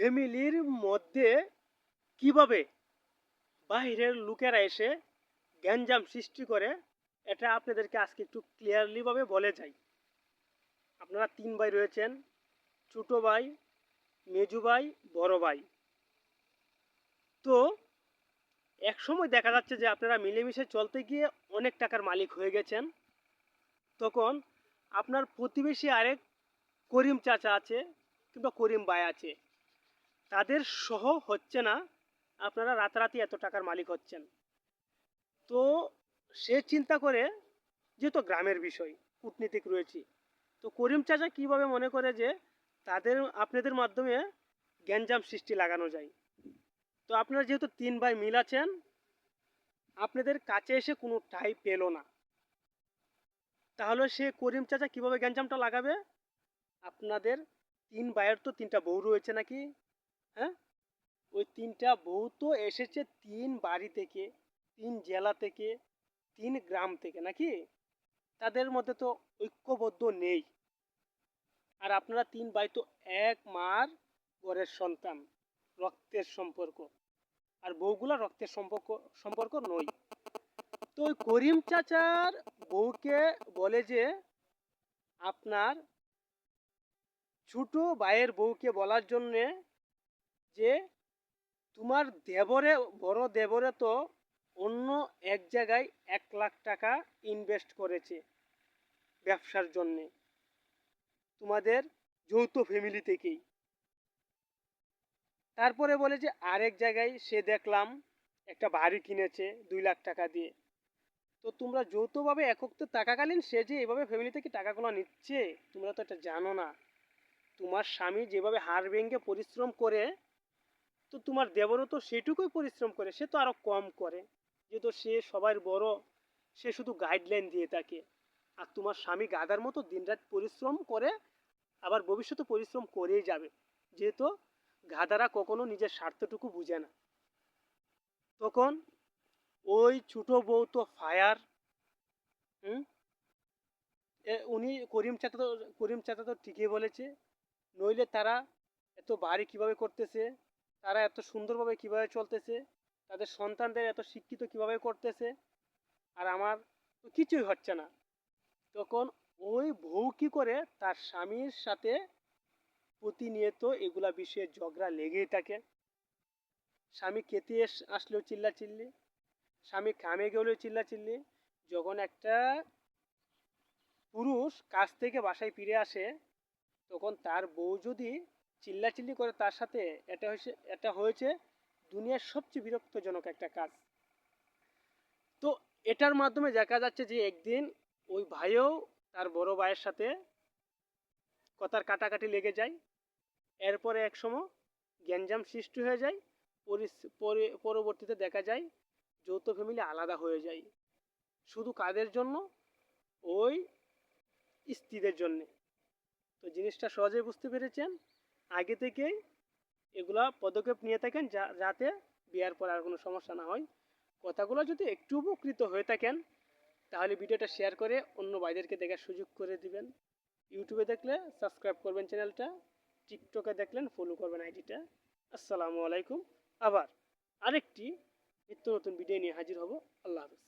ফ্যামিলির মধ্যে কিভাবে বাইরের লোকেরা এসে গ্যাঞ্জাম সৃষ্টি করে, এটা আপনাদেরকে আজকে একটু ক্লিয়ারলিভাবে বলে যাই। আপনারা 3 ভাই রয়েছেন, ছোট ভাই, মেজু ভাই, বড় ভাই। তো এক সময় দেখা যাচ্ছে যে আপনারা মিলেমিশে চলতে গিয়ে অনেক টাকার মালিক হয়ে গেছেন। তখন আপনার প্রতিবেশী আরেক করিম চাচা আছে কিংবা করিম ভাই আছে, তাদের সহ হচ্ছে না, আপনারা রাতারাতি এত টাকার মালিক হচ্ছেন। তো সে চিন্তা করে, যেহেতু গ্রামের বিষয়, কূটনীতিক রয়েছে, তো করিম চাচা কিভাবে মনে করে যে আপনাদের মাধ্যমে গ্যাঞ্জাম সৃষ্টি লাগানো যায়। তো আপনারা যেহেতু 3 ভাই মিল আছেন, আপনাদের কাছে এসে কোনো ঠাঁই পেল না, তাহলে সে করিম চাচা কিভাবে গ্যাঞ্জামটা লাগাবে? আপনাদের 3 ভাইয়ের তো 3টা বউ রয়েছে নাকি? হ্যাঁ, ওই 3টা বউ তো এসেছে 3 বাড়ি থেকে, 3 জেলা থেকে, 3 গ্রাম থেকে নাকি? তাদের মধ্যে তো ঐক্যবদ্ধ নেই। আর আপনারা 3 ভাই তো এক মার ঘরের সন্তান, রক্তের সম্পর্ক। আর বউগুলা রক্তের সম্পর্ক নয়। তো ওই করিম চাচার বউকে বলে যে, আপনার ছোট ভাইয়ের বউকে বলার জন্যে যে, তোমার দেবরে, বড় দেবরে তো অন্য এক জায়গায় 1 লাখ টাকা ইনভেস্ট করেছে ব্যবসার জন্যে, তোমাদের যৌথ ফ্যামিলি থেকেই। তারপরে বলে যে আরেক জায়গায় সে দেখলাম একটা বাড়ি কিনেছে 2 লাখ টাকা দিয়ে। তো তোমরা যৌথভাবে একত্রে থাকাকালীন সে যে এভাবে ফ্যামিলি থেকে টাকাগুলো নিচ্ছে, তোমরা তো এটা জানো না। তোমার স্বামী যেভাবে হাড় ভেঙে পরিশ্রম করে, তো তোমার দেবরও তো সেটুকুই পরিশ্রম করে, সে তো আরো কম করে, যেহেতু সে সবার বড়, সে শুধু গাইডলাইন দিয়ে থাকে। আর তোমার স্বামী গাধার মতো দিনরাত পরিশ্রম করে, আবার ভবিষ্যতে পরিশ্রম করেই যাবে, যেহেতু গাধারা কখনো নিজের স্বার্থটুকু বুঝে না। তখন ওই ছোট বউ তো ফায়ার। হুম, উনি করিম চাচা তো ঠিকই বলেছে, নইলে তারা এত বাড়ি কিভাবে করতেছে, তারা এত সুন্দরভাবে কিভাবে চলতেছে, তাদের সন্তানদের এত শিক্ষিত কিভাবে করতেছে, আর আমার তো কিছুই হচ্ছে না। তখন ওই বউ কি করে, তার স্বামীর সাথে প্রতিনিয়ত এগুলা বিষয়ে ঝগড়া লেগেই থাকে। স্বামী খেতে আসলেও চিল্লাচিল্লি, স্বামী কামে গেলেও চিল্লাচিল্লি। যখন একটা পুরুষ কাজ থেকে বাসায় ফিরে আসে, তখন তার বউ যদি চিল্লাচিল্লি করে তার সাথে, এটা হয়েছে দুনিয়ার সবচেয়ে বিরক্তজনক একটা কাজ। তো এটার মাধ্যমে দেখা যাচ্ছে যে একদিন ওই ভাইও তার বড় ভাইয়ের সাথে কথার কাটাকাটি লেগে যায়। এরপরে একসময় গ্যাঞ্জাম সৃষ্টি হয়ে যায়। পরবর্তীতে দেখা যায় যৌথ ফ্যামিলি আলাদা হয়ে যায়, শুধু কাদের জন্য? ওই স্ত্রীদের জন্যে। তো জিনিসটা সহজেই বুঝতে পেরেছেন। আগে থেকেই এগুলা পদক্ষেপ নিয়ে থাকেন, যাতে বিয়ার পর আর কোনো সমস্যা না হয়। কথাগুলো যদি একটু উপকৃত হয়ে থাকেন, তাহলে ভিডিওটা শেয়ার করে অন্য ভাইদেরকে দেখার সুযোগ করে দিবেন। ইউটিউবে দেখলে সাবস্ক্রাইব করবেন চ্যানেলটা, টিকটকে দেখলেন ফলো করবেন আইডিটা। আসসালামু আলাইকুম। আবার আরেকটি নিত্য নতুন ভিডিও নিয়ে হাজির হব। আল্লাহ হাফেজ।